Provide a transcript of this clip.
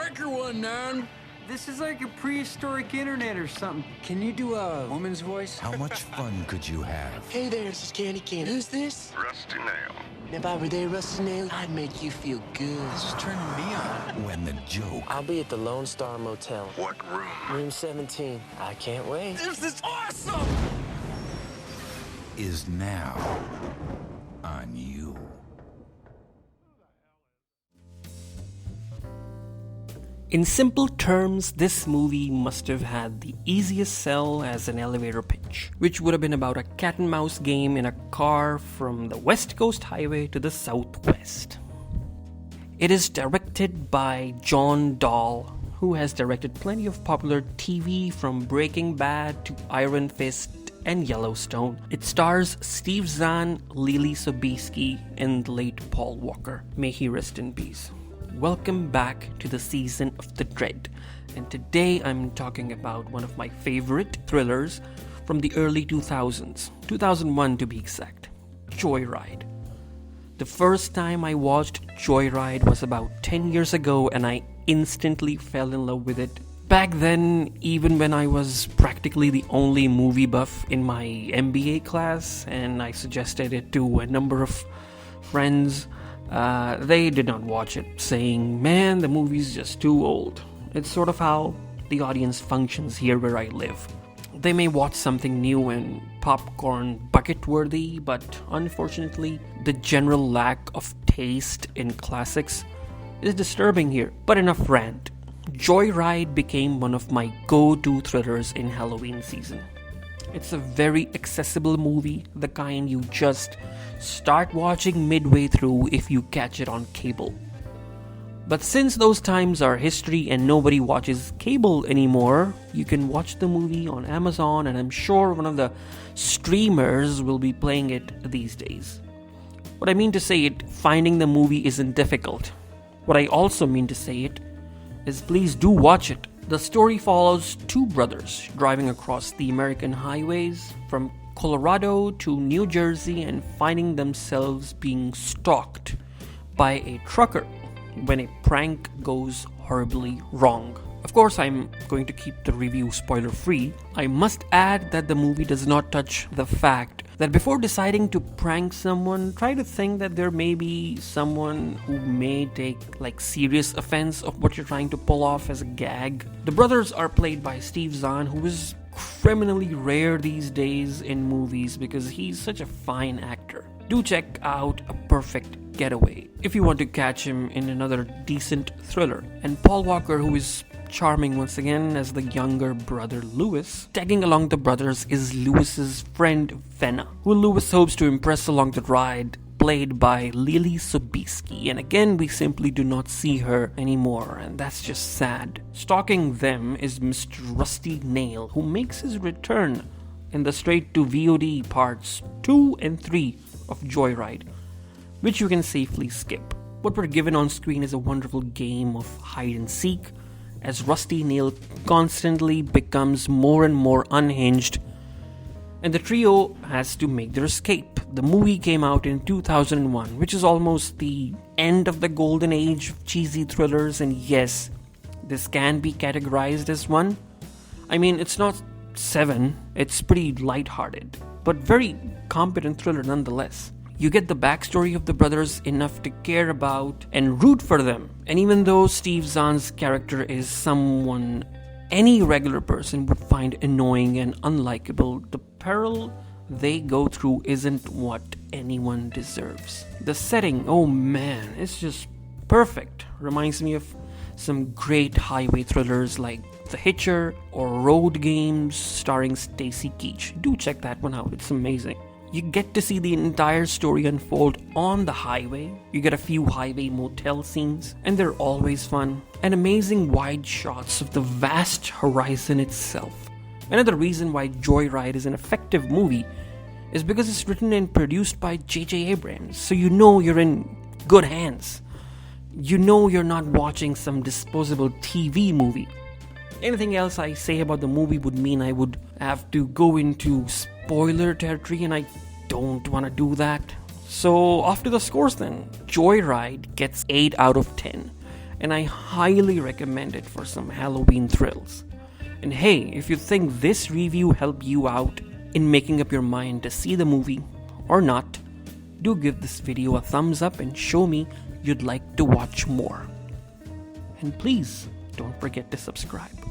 breaker one, man. This is like a prehistoric internet or something. Can you do a woman's voice? How much fun could you have? Hey there, this is Candy Cane. Who's this? Rusty Nail. If I were there, Rusty Nail, I'd make you feel good. This is turning me on. When the joke I'll be at the Lone Star Motel. What room? Room 17. I can't wait. This is awesome! is now on you. In simple terms, this movie must have had the easiest sell as an elevator pitch, which would have been about a cat and mouse game in a car from the West Coast Highway to the Southwest. It is directed by John Dahl, who has directed plenty of popular TV from Breaking Bad to Iron Fist and Yellowstone. It stars Steve Zahn, Lily Sobieski, and the late Paul Walker. May he rest in peace. Welcome back to the season of the Dread, and today I'm talking about one of my favorite thrillers from the early 2000s, 2001 to be exact, Joyride. The first time I watched Joyride was about 10 years ago, and I instantly fell in love with it. Back then, even when I was practically the only movie buff in my MBA class, and I suggested it to a number of friends, they did not watch it, saying, man, the movie's just too old. It's sort of how the audience functions here where I live. They may watch something new and popcorn bucket worthy, but unfortunately, the general lack of taste in classics is disturbing here. But enough rant. Joyride became one of my go-to thrillers in Halloween season. It's a very accessible movie, the kind you just start watching midway through if you catch it on cable. But since those times are history and nobody watches cable anymore, you can watch the movie on Amazon, and I'm sure one of the streamers will be playing it these days. What I mean to say it, finding the movie isn't difficult. What I also mean to say it is please do watch it. The story follows two brothers driving across the American highways from Colorado to New Jersey and finding themselves being stalked by a trucker when a prank goes horribly wrong. Of course, I'm going to keep the review spoiler free. I must add that the movie does not touch the fact that before deciding to prank someone, try to think that there may be someone who may take serious offense of what you're trying to pull off as a gag. The brothers are played by Steve Zahn, who is criminally rare these days in movies because he's such a fine actor. Do check out A Perfect Getaway if you want to catch him in another decent thriller. And Paul Walker, who is charming once again as the younger brother Lewis. Tagging along the brothers is Lewis's friend Venna, who Lewis hopes to impress along the ride, played by Lily Sobieski, and again we simply do not see her anymore, and that's just sad. Stalking them is Mr. Rusty Nail, who makes his return in the straight to VOD parts 2 and 3 of Joyride, which you can safely skip. What we're given on screen is a wonderful game of hide and seek, as Rusty Nail constantly becomes more and more unhinged, and the trio has to make their escape. The movie came out in 2001, which is almost the end of the golden age of cheesy thrillers, and yes, this can be categorized as one. I mean, it's not 7, it's pretty lighthearted, but very competent thriller nonetheless. You get the backstory of the brothers enough to care about and root for them. And even though Steve Zahn's character is someone any regular person would find annoying and unlikable, the peril they go through isn't what anyone deserves. The setting, oh man, it's just perfect. Reminds me of some great highway thrillers like The Hitcher or Road Games starring Stacy Keach. Do check that one out, it's amazing. You get to see the entire story unfold on the highway. You get a few highway motel scenes, and they're always fun. And amazing wide shots of the vast horizon itself. Another reason why Joyride is an effective movie is because it's written and produced by J.J. Abrams, so you know you're in good hands. You know you're not watching some disposable TV movie. Anything else I say about the movie would mean I would have to go into spoiler territory, and I don't want to do that. So off to the scores then. Joyride gets 8 out of 10. and I highly recommend it for some Halloween thrills. And hey, if you think this review helped you out in making up your mind to see the movie or not, do give this video a thumbs up and show me you'd like to watch more. And please don't forget to subscribe.